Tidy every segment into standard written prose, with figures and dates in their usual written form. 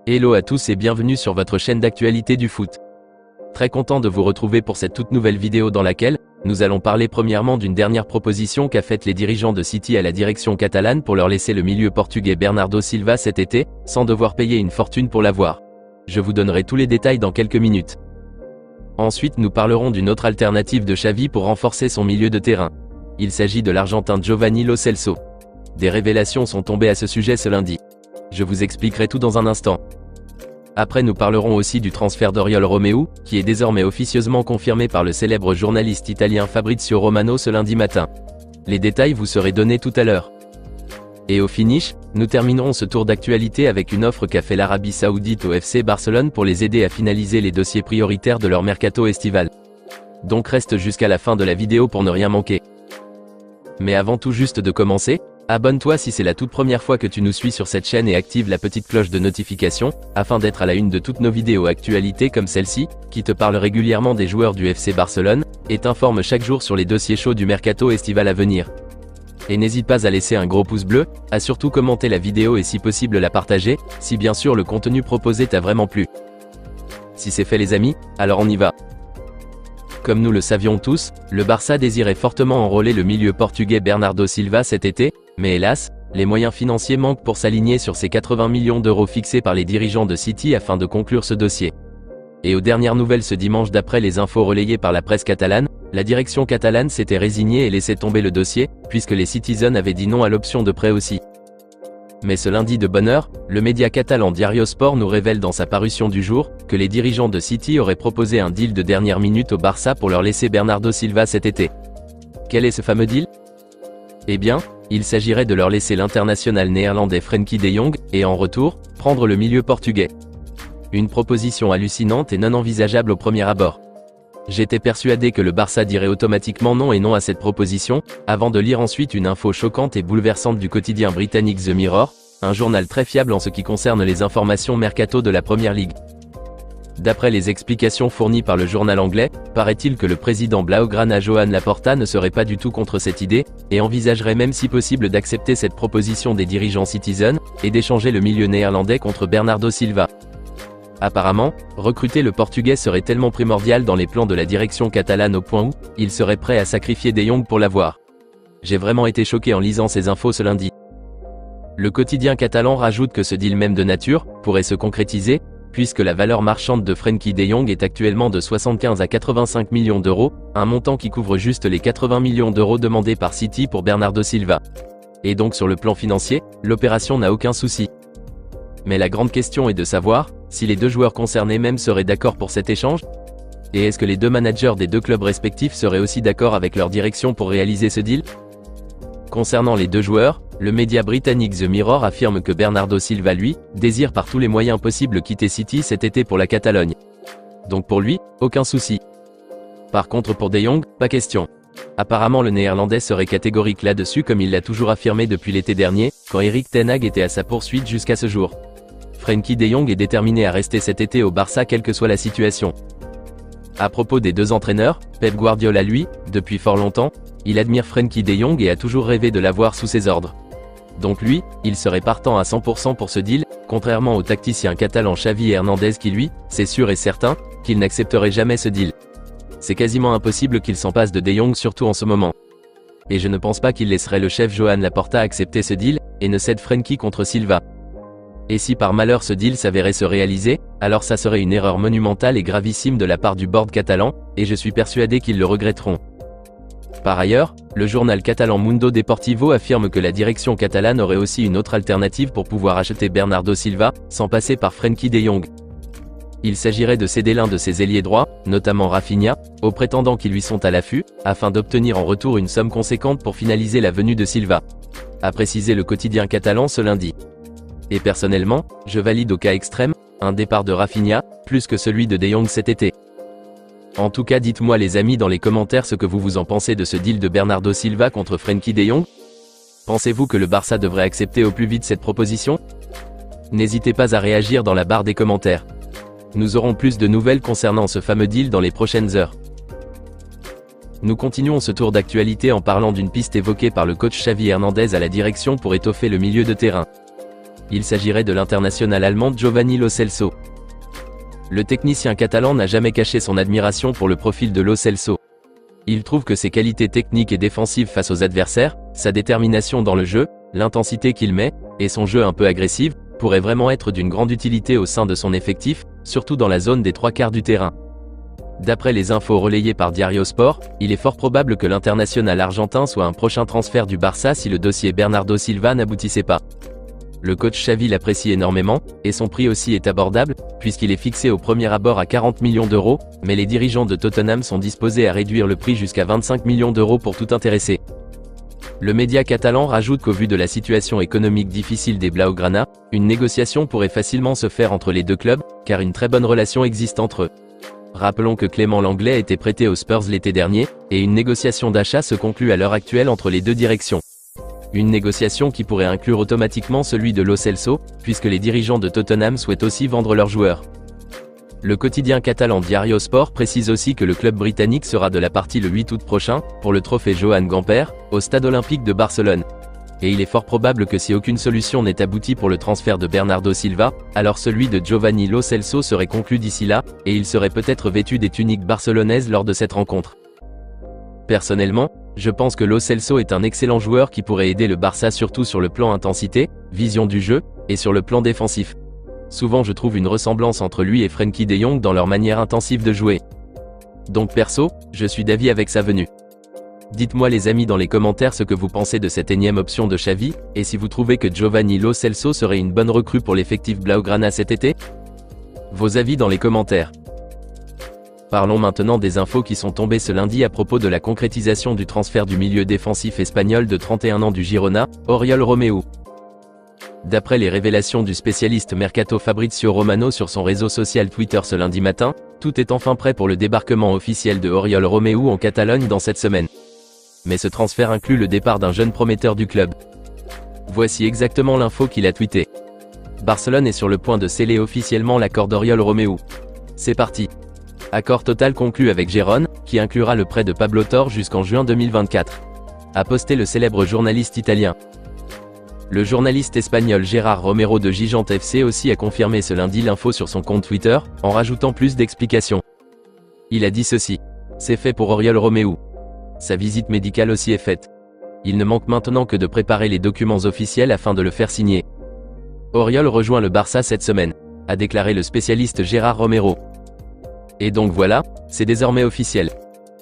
Hello à tous et bienvenue sur votre chaîne d'actualité du foot. Très content de vous retrouver pour cette toute nouvelle vidéo dans laquelle nous allons parler premièrement d'une dernière proposition qu'a faite les dirigeants de City à la direction catalane pour leur laisser le milieu portugais Bernardo Silva cet été, sans devoir payer une fortune pour l'avoir. Je vous donnerai tous les détails dans quelques minutes. Ensuite nous parlerons d'une autre alternative de Xavi pour renforcer son milieu de terrain. Il s'agit de l'Argentin Giovanni Lo Celso. Des révélations sont tombées à ce sujet ce lundi. Je vous expliquerai tout dans un instant. Après nous parlerons aussi du transfert d'Oriol Romeu, qui est désormais officieusement confirmé par le célèbre journaliste italien Fabrizio Romano ce lundi matin. Les détails vous seraient donnés tout à l'heure. Et au finish, nous terminerons ce tour d'actualité avec une offre qu'a fait l'Arabie Saoudite au FC Barcelone pour les aider à finaliser les dossiers prioritaires de leur mercato estival. Donc reste jusqu'à la fin de la vidéo pour ne rien manquer. Mais avant tout juste de commencer, abonne-toi si c'est la toute première fois que tu nous suis sur cette chaîne et active la petite cloche de notification, afin d'être à la une de toutes nos vidéos actualités comme celle-ci, qui te parle régulièrement des joueurs du FC Barcelone, et t'informe chaque jour sur les dossiers chauds du mercato estival à venir. Et n'hésite pas à laisser un gros pouce bleu, à surtout commenter la vidéo et si possible la partager, si bien sûr le contenu proposé t'a vraiment plu. Si c'est fait les amis, alors on y va. Comme nous le savions tous, le Barça désirait fortement enrôler le milieu portugais Bernardo Silva cet été, mais hélas, les moyens financiers manquent pour s'aligner sur ces 80 millions d'euros fixés par les dirigeants de City afin de conclure ce dossier. Et aux dernières nouvelles ce dimanche d'après les infos relayées par la presse catalane, la direction catalane s'était résignée et laissait tomber le dossier, puisque les Citizens avaient dit non à l'option de prêt aussi. Mais ce lundi de bonne heure, le média catalan Diario Sport nous révèle dans sa parution du jour, que les dirigeants de City auraient proposé un deal de dernière minute au Barça pour leur laisser Bernardo Silva cet été. Quel est ce fameux deal ? Eh bien, il s'agirait de leur laisser l'international néerlandais Frenkie de Jong, et en retour, prendre le milieu portugais. Une proposition hallucinante et non envisageable au premier abord. J'étais persuadé que le Barça dirait automatiquement non et non à cette proposition, avant de lire ensuite une info choquante et bouleversante du quotidien britannique The Mirror, un journal très fiable en ce qui concerne les informations mercato de la Premier League. D'après les explications fournies par le journal anglais, paraît-il que le président Blaugrana Joan Laporta ne serait pas du tout contre cette idée, et envisagerait même si possible d'accepter cette proposition des dirigeants Citizens, et d'échanger le milieu néerlandais contre Bernardo Silva. Apparemment, recruter le Portugais serait tellement primordial dans les plans de la direction catalane au point où, il serait prêt à sacrifier De Jong pour l'avoir. J'ai vraiment été choqué en lisant ces infos ce lundi. Le quotidien catalan rajoute que ce deal même de nature, pourrait se concrétiser, puisque la valeur marchande de Frenkie de Jong est actuellement de 75 à 85 millions d'euros, un montant qui couvre juste les 80 millions d'euros demandés par City pour Bernardo Silva. Et donc sur le plan financier, l'opération n'a aucun souci. Mais la grande question est de savoir, si les deux joueurs concernés même seraient d'accord pour cet échange ? Et est-ce que les deux managers des deux clubs respectifs seraient aussi d'accord avec leur direction pour réaliser ce deal ? Concernant les deux joueurs, le média britannique The Mirror affirme que Bernardo Silva lui, désire par tous les moyens possibles quitter City cet été pour la Catalogne. Donc pour lui, aucun souci. Par contre pour De Jong, pas question. Apparemment le néerlandais serait catégorique là-dessus comme il l'a toujours affirmé depuis l'été dernier, quand Erik ten Hag était à sa poursuite jusqu'à ce jour. Frenkie de Jong est déterminé à rester cet été au Barça quelle que soit la situation. À propos des deux entraîneurs, Pep Guardiola lui, depuis fort longtemps, il admire Frenkie de Jong et a toujours rêvé de l'avoir sous ses ordres. Donc lui, il serait partant à 100% pour ce deal, contrairement au tacticien catalan Xavi Hernandez qui lui, c'est sûr et certain, qu'il n'accepterait jamais ce deal. C'est quasiment impossible qu'il s'en passe de Jong surtout en ce moment. Et je ne pense pas qu'il laisserait le chef Joan Laporta accepter ce deal, et ne cède Frenkie contre Silva. Et si par malheur ce deal s'avérait se réaliser, alors ça serait une erreur monumentale et gravissime de la part du board catalan, et je suis persuadé qu'ils le regretteront. Par ailleurs, le journal catalan Mundo Deportivo affirme que la direction catalane aurait aussi une autre alternative pour pouvoir acheter Bernardo Silva, sans passer par Frenkie de Jong. Il s'agirait de céder l'un de ses ailiers droits, notamment Rafinha, aux prétendants qui lui sont à l'affût, afin d'obtenir en retour une somme conséquente pour finaliser la venue de Silva. A précisé le quotidien catalan ce lundi. Et personnellement, je valide au cas extrême, un départ de Rafinha, plus que celui de Jong cet été. En tout cas dites-moi les amis dans les commentaires ce que vous en pensez de ce deal de Bernardo Silva contre Frenkie de Jong. Pensez-vous que le Barça devrait accepter au plus vite cette proposition ? N'hésitez pas à réagir dans la barre des commentaires. Nous aurons plus de nouvelles concernant ce fameux deal dans les prochaines heures. Nous continuons ce tour d'actualité en parlant d'une piste évoquée par le coach Xavi Hernandez à la direction pour étoffer le milieu de terrain. Il s'agirait de l'international allemand Giovanni Lo Celso. Le technicien catalan n'a jamais caché son admiration pour le profil de Lo Celso. Il trouve que ses qualités techniques et défensives face aux adversaires, sa détermination dans le jeu, l'intensité qu'il met, et son jeu un peu agressif, pourraient vraiment être d'une grande utilité au sein de son effectif, surtout dans la zone des 3/4 du terrain. D'après les infos relayées par Diario Sport, il est fort probable que l'international argentin soit un prochain transfert du Barça si le dossier Bernardo Silva n'aboutissait pas. Le coach Xavi l'apprécie énormément, et son prix aussi est abordable, puisqu'il est fixé au premier abord à 40 millions d'euros, mais les dirigeants de Tottenham sont disposés à réduire le prix jusqu'à 25 millions d'euros pour tout intéressé. Le média catalan rajoute qu'au vu de la situation économique difficile des Blaugrana, une négociation pourrait facilement se faire entre les deux clubs, car une très bonne relation existe entre eux. Rappelons que Clément Lenglet a été prêté aux Spurs l'été dernier, et une négociation d'achat se conclut à l'heure actuelle entre les deux directions. Une négociation qui pourrait inclure automatiquement celui de Lo Celso, puisque les dirigeants de Tottenham souhaitent aussi vendre leurs joueurs. Le quotidien catalan Diario Sport précise aussi que le club britannique sera de la partie le 8 août prochain, pour le trophée Johan Gamper, au Stade Olympique de Barcelone. Et il est fort probable que si aucune solution n'est aboutie pour le transfert de Bernardo Silva, alors celui de Giovanni Lo Celso serait conclu d'ici là, et il serait peut-être vêtu des tuniques barcelonaises lors de cette rencontre. Personnellement, je pense que Lo Celso est un excellent joueur qui pourrait aider le Barça surtout sur le plan intensité, vision du jeu, et sur le plan défensif. Souvent je trouve une ressemblance entre lui et Frenkie de Jong dans leur manière intensive de jouer. Donc perso, je suis d'avis avec sa venue. Dites-moi les amis dans les commentaires ce que vous pensez de cette énième option de Xavi, et si vous trouvez que Giovanni Lo Celso serait une bonne recrue pour l'effectif Blaugrana cet été. Vos avis dans les commentaires. Parlons maintenant des infos qui sont tombées ce lundi à propos de la concrétisation du transfert du milieu défensif espagnol de 31 ans du Girona, Oriol Romeu. D'après les révélations du spécialiste Mercato Fabrizio Romano sur son réseau social Twitter ce lundi matin, tout est enfin prêt pour le débarquement officiel de Oriol Romeu en Catalogne dans cette semaine. Mais ce transfert inclut le départ d'un jeune prometteur du club. Voici exactement l'info qu'il a tweeté. Barcelone est sur le point de sceller officiellement l'accord d'Oriol Romeu. C'est parti. Accord total conclu avec Gérone, qui inclura le prêt de Pablo Torre jusqu'en juin 2024. A posté le célèbre journaliste italien. Le journaliste espagnol Gérard Romero de Gigante FC aussi a confirmé ce lundi l'info sur son compte Twitter, en rajoutant plus d'explications. Il a dit ceci. C'est fait pour Oriol Romeu. Sa visite médicale aussi est faite. Il ne manque maintenant que de préparer les documents officiels afin de le faire signer. Oriol rejoint le Barça cette semaine, a déclaré le spécialiste Gérard Romero. Et donc voilà, c'est désormais officiel.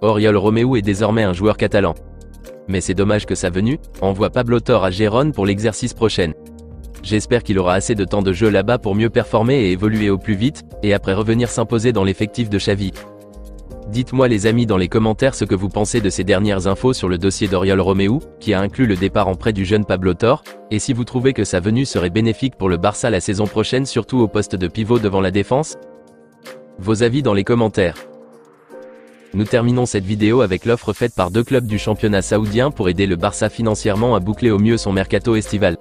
Oriol Romeu est désormais un joueur catalan. Mais c'est dommage que sa venue envoie Pablo Torre à Gérone pour l'exercice prochain. J'espère qu'il aura assez de temps de jeu là-bas pour mieux performer et évoluer au plus vite, et après revenir s'imposer dans l'effectif de Xavi. Dites-moi les amis dans les commentaires ce que vous pensez de ces dernières infos sur le dossier d'Oriol Romeu, qui a inclus le départ en prêt du jeune Pablo Torre, et si vous trouvez que sa venue serait bénéfique pour le Barça la saison prochaine surtout au poste de pivot devant la défense. Vos avis dans les commentaires. Nous terminons cette vidéo avec l'offre faite par deux clubs du championnat saoudien pour aider le Barça financièrement à boucler au mieux son mercato estival.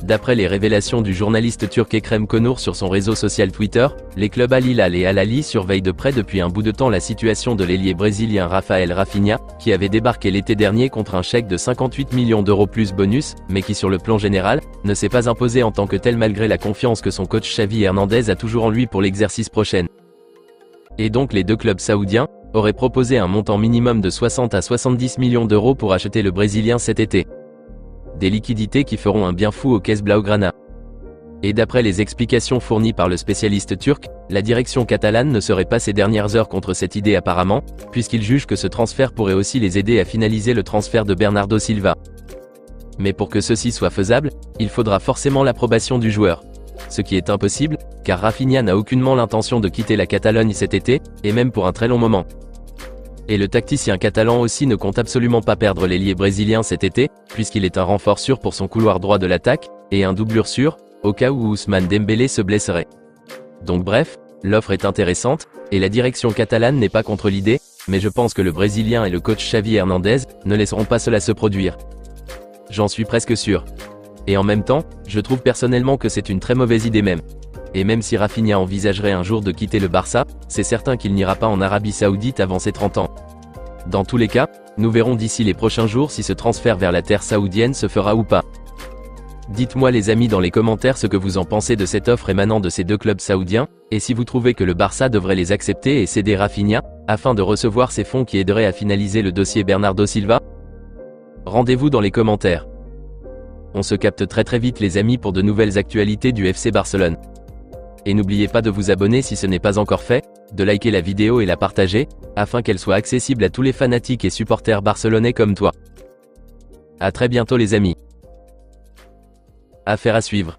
D'après les révélations du journaliste turc Ekrem Konur sur son réseau social Twitter, les clubs Al Hilal et Al Ahly surveillent de près depuis un bout de temps la situation de l'ailier brésilien Rafael Rafinha, qui avait débarqué l'été dernier contre un chèque de 58 millions d'euros plus bonus, mais qui sur le plan général, ne s'est pas imposé en tant que tel malgré la confiance que son coach Xavi Hernandez a toujours en lui pour l'exercice prochain. Et donc les deux clubs saoudiens auraient proposé un montant minimum de 60 à 70 millions d'euros pour acheter le Brésilien cet été. Des liquidités qui feront un bien fou aux caisses Blaugrana. Et d'après les explications fournies par le spécialiste turc, la direction catalane ne serait pas ces dernières heures contre cette idée apparemment, puisqu'il juge que ce transfert pourrait aussi les aider à finaliser le transfert de Bernardo Silva. Mais pour que ceci soit faisable, il faudra forcément l'approbation du joueur. Ce qui est impossible, car Rafinha n'a aucunement l'intention de quitter la Catalogne cet été, et même pour un très long moment. Et le tacticien catalan aussi ne compte absolument pas perdre l'ailier brésilien cet été, puisqu'il est un renfort sûr pour son couloir droit de l'attaque, et un doublure sûr, au cas où Ousmane Dembélé se blesserait. Donc bref, l'offre est intéressante, et la direction catalane n'est pas contre l'idée, mais je pense que le Brésilien et le coach Xavi Hernandez ne laisseront pas cela se produire. J'en suis presque sûr. Et en même temps, je trouve personnellement que c'est une très mauvaise idée même. Et même si Rafinha envisagerait un jour de quitter le Barça, c'est certain qu'il n'ira pas en Arabie Saoudite avant ses 30 ans. Dans tous les cas, nous verrons d'ici les prochains jours si ce transfert vers la terre saoudienne se fera ou pas. Dites-moi les amis dans les commentaires ce que vous en pensez de cette offre émanant de ces deux clubs saoudiens, et si vous trouvez que le Barça devrait les accepter et céder Rafinha, afin de recevoir ces fonds qui aideraient à finaliser le dossier Bernardo Silva. Rendez-vous dans les commentaires. On se capte très vite les amis pour de nouvelles actualités du FC Barcelone. Et n'oubliez pas de vous abonner si ce n'est pas encore fait, de liker la vidéo et la partager, afin qu'elle soit accessible à tous les fanatiques et supporters barcelonais comme toi. À très bientôt les amis. Affaire à suivre.